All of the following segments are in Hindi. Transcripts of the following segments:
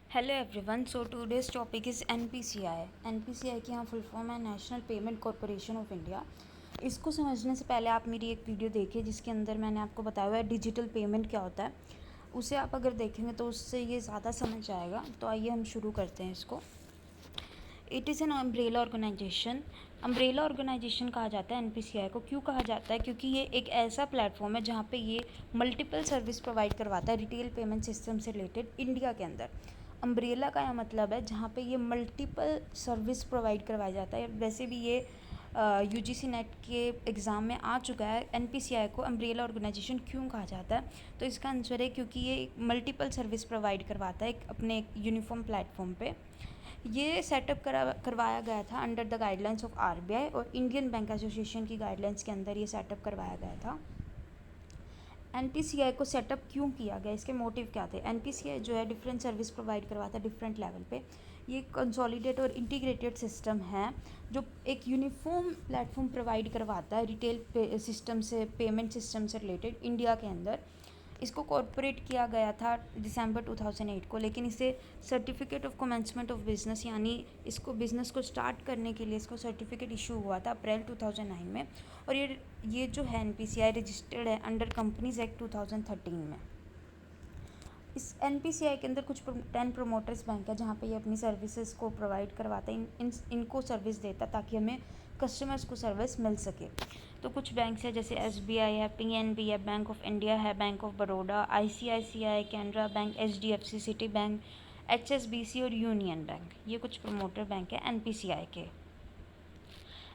Hello everyone. So today's topic is NPCI. NPCI की यहाँ फुल फॉर्म है national payment corporation of India. इसको समझने से पहले आप मेरी एक वीडियो देखिए जिसके अंदर मैंने आपको बताया हुआ है डिजिटल पेमेंट क्या होता है। उसे आप अगर देखेंगे तो उससे ये ज़्यादा समझ आएगा। तो आइए हम शुरू करते हैं इसको। It is an umbrella organization. Umbrella organization कहा जाता है एनपीसीआई को। क्यों कहा जाता है? क्योंकि ये एक ऐसा प्लेटफॉर्म है जहाँ पे ये मल्टीपल सर्विस प्रोवाइड करवाता है रिटेल पेमेंट सिस्टम से रिलेटेड इंडिया के अंदर। अम्ब्रेला का यह मतलब है जहाँ पे ये मल्टीपल सर्विस प्रोवाइड करवाया जाता है। वैसे भी ये यूजीसी नेट के एग्ज़ाम में आ चुका है। एनपीसीआई को अम्ब्रेला ऑर्गेनाइजेशन क्यों कहा जाता है? तो इसका आंसर है क्योंकि ये मल्टीपल सर्विस प्रोवाइड करवाता है अपने एक यूनिफॉर्म प्लेटफॉर्म पे। ये सेटअप करवाया गया था under the guidelines of RBI और इंडियन बैंक एसोसिएशन की गाइडलाइंस के अंदर ये सेटअप करवाया गया था। एनपीसीआई को सेटअप क्यों किया गया, इसके मोटिव क्या थे? एनपीसीआई जो है डिफरेंट सर्विस प्रोवाइड करवाता है डिफरेंट लेवल पे। ये कंसोलिडेट और इंटीग्रेटेड सिस्टम है जो एक यूनिफॉर्म प्लेटफॉर्म प्रोवाइड करवाता है रिटेल सिस्टम से, पेमेंट सिस्टम से रिलेटेड इंडिया के अंदर। इसको कॉर्पोरेट किया गया था दिसंबर 2008 को, लेकिन इसे certificate of commencement of business यानी इसको बिज़नेस को स्टार्ट करने के लिए इसको सर्टिफिकेट इशू हुआ था अप्रैल 2009 में। और ये जो है एनपीसीआई रजिस्टर्ड है अंडर कंपनीज एक्ट 2013 में। इस एनपीसीआई के अंदर कुछ 10 प्रोमोटर्स बैंक है जहाँ पे ये अपनी सर्विसेज को प्रोवाइड करवाता है, इनको सर्विस देता ताकि हमें कस्टमर्स को सर्विस मिल सके। तो कुछ बैंक्स है जैसे एसबीआई है, पीएनबी है, बैंक ऑफ इंडिया है, bank of Baroda, ICICI, Canara bank, HDFC, city bank, HSBC और यूनियन बैंक। ये कुछ प्रोमोटर बैंक है एनपीसीआई के।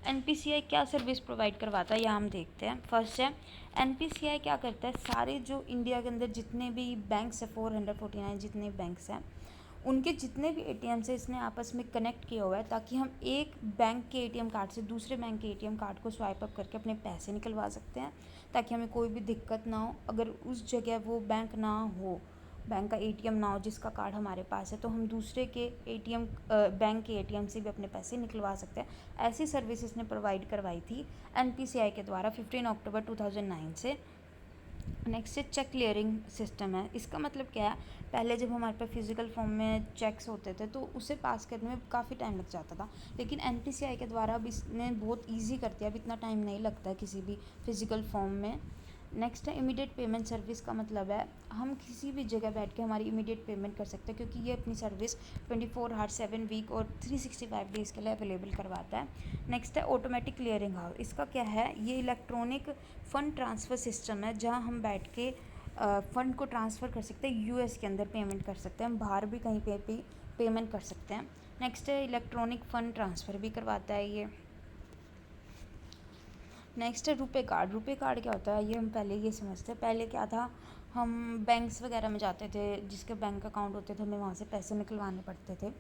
एनपीसीआई क्या सर्विस प्रोवाइड करवाता है यह हम देखते हैं। फर्स्ट है एनपीसीआई क्या करता है, सारे जो इंडिया के अंदर जितने भी बैंक्स है 449 जितने बैंक्स हैं उनके जितने भी एटीएम से इसने आपस में कनेक्ट किया हुआ है ताकि हम एक बैंक के एटीएम कार्ड से दूसरे बैंक के एटीएम कार्ड को स्वाइप अप करके अपने पैसे निकलवा सकते हैं ताकि हमें कोई भी दिक्कत ना हो। अगर उस जगह वो बैंक ना हो, बैंक का एटीएम ना हो जिसका कार्ड हमारे पास है, तो हम दूसरे के एटीएम बैंक के एटीएम से भी अपने पैसे निकलवा सकते हैं। ऐसी सर्विस इसने प्रोवाइड करवाई थी एनपीसीआई के द्वारा 15 अक्टूबर 2009 से। नेक्स्ट है चेक क्लियरिंग सिस्टम है। इसका मतलब क्या है, पहले जब हमारे पास फिजिकल फॉर्म में चेक्स होते थे तो उसे पास करने में काफ़ी टाइम लग जाता था, लेकिन एनपीसीआई के द्वारा अब इसने बहुत इजी कर दिया। अब इतना टाइम नहीं लगता है किसी भी फिजिकल फॉर्म में। नेक्स्ट है इमीडिएट पेमेंट सर्विस। का मतलब है हम किसी भी जगह बैठ के हमारी इमीडिएट पेमेंट कर सकते हैं क्योंकि ये अपनी सर्विस 24 आवर 7 वीक और 365 डेज़ के लिए अवेलेबल करवाता है। नेक्स्ट है ऑटोमेटिक क्लियरिंग हाउस। इसका क्या है, ये इलेक्ट्रॉनिक फ़ंड ट्रांसफ़र सिस्टम है जहाँ हम बैठ के फ़ंड को ट्रांसफ़र कर सकते हैं, यूएस के अंदर पेमेंट कर सकते हैं, हम बाहर भी कहीं पे भी पेमेंट कर सकते हैं। नेक्स्ट है इलेक्ट्रॉनिक फ़ंड ट्रांसफ़र भी करवाता है ये। नेक्स्ट है रुपे कार्ड। रुपे कार्ड क्या होता है ये हम पहले ये समझते हैं। पहले क्या था, हम बैंक्स वगैरह में जाते थे, जिसके बैंक अकाउंट होते थे हमें वहाँ से पैसे निकलवाने पड़ते थे।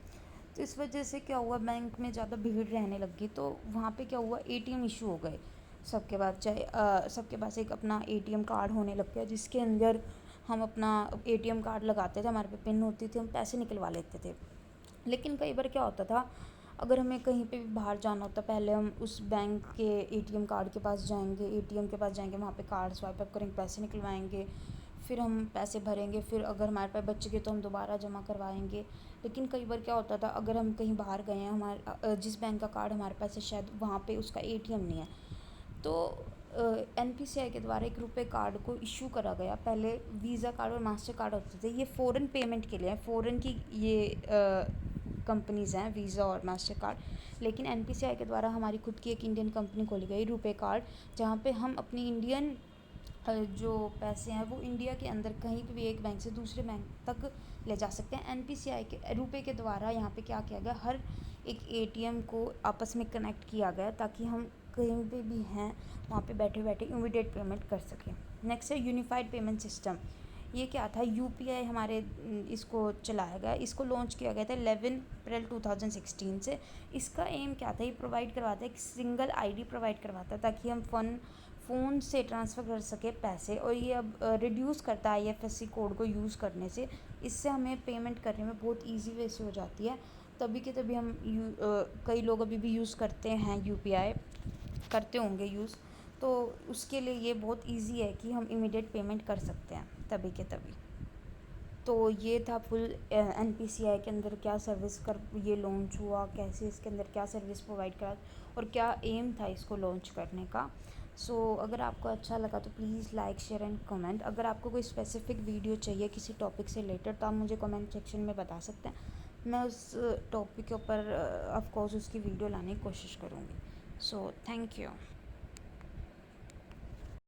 तो इस वजह से क्या हुआ, बैंक में ज़्यादा भीड़ रहने लगी तो वहाँ पे क्या हुआ, एटीएम इशू हो गए सबके पास। चाहे सबके पास एक अपना एटीएम कार्ड होने लग गया जिसके अंदर हम अपना एटीएम कार्ड लगाते थे, हमारे पे पिन होती थी, हम पैसे निकलवा लेते थे। लेकिन कई बार क्या होता था, अगर हमें कहीं पे भी बाहर जाना होता, पहले हम उस बैंक के एटीएम कार्ड के पास जाएंगे, एटीएम के पास जाएंगे, वहाँ पे कार्ड स्वाइप अप करेंगे, पैसे निकलवाएंगे, फिर हम पैसे भरेंगे, फिर अगर हमारे पास बच गए तो हम दोबारा जमा करवाएंगे। लेकिन कई बार क्या होता था, अगर हम कहीं बाहर गए हैं, हमारे जिस बैंक का कार्ड हमारे पास है शायद वहाँ पे उसका एटीएम नहीं है, तो एनपीसीआई के द्वारा एक रुपए कार्ड को इशू करा गया। पहले वीज़ा कार्ड और मास्टर कार्ड होते थे, ये फ़ॉरेन पेमेंट के लिए है, फ़ॉरेन की ये कंपनीज़ हैं वीज़ा और मास्टर कार्ड। लेकिन एनपीसीआई के द्वारा हमारी खुद की एक इंडियन कंपनी खोली गई रुपे कार्ड, जहाँ पे हम अपनी इंडियन जो पैसे हैं वो इंडिया के अंदर कहीं पे भी एक बैंक से दूसरे बैंक तक ले जा सकते हैं। एनपीसीआई के रुपए के द्वारा यहाँ पे क्या किया गया, हर एक एटीएम को आपस में कनेक्ट किया गया ताकि हम कहीं पे भी हैं वहाँ पे बैठे बैठे इमीडिएट पेमेंट कर सकें। नेक्स्ट है यूनिफाइड पेमेंट सिस्टम। ये क्या था, यूपीआई हमारे इसको चलाया गया, इसको लॉन्च किया गया था 11 अप्रैल 2016 से। इसका एम क्या था, ये प्रोवाइड करवाता है एक सिंगल आईडी प्रोवाइड करवाता है ताकि हम फ़ोन से ट्रांसफ़र कर सके पैसे, और ये अब रिड्यूस करता है आईएफएससी कोड को यूज़ करने से। इससे हमें पेमेंट करने में बहुत ईजी वे से हो जाती है। तभी के तभी हम कई लोग अभी भी यूज़ करते हैं, यूपीआई करते होंगे यूज़, तो उसके लिए ये बहुत इजी है कि हम इमीडिएट पेमेंट कर सकते हैं तभी के तभी। तो ये था फुल एनपीसीआई के अंदर क्या सर्विस कर ये लॉन्च हुआ, कैसे इसके अंदर क्या सर्विस प्रोवाइड करा और क्या एम था इसको लॉन्च करने का। सो अगर आपको अच्छा लगा तो please like share and comment. अगर आपको कोई स्पेसिफिक वीडियो चाहिए किसी टॉपिक से रिलेटेड तो आप मुझे कमेंट सेक्शन में बता सकते हैं, मैं उस टॉपिक के ऊपर ऑफ कोर्स उसकी वीडियो लाने की कोशिश करूँगी। So thank you.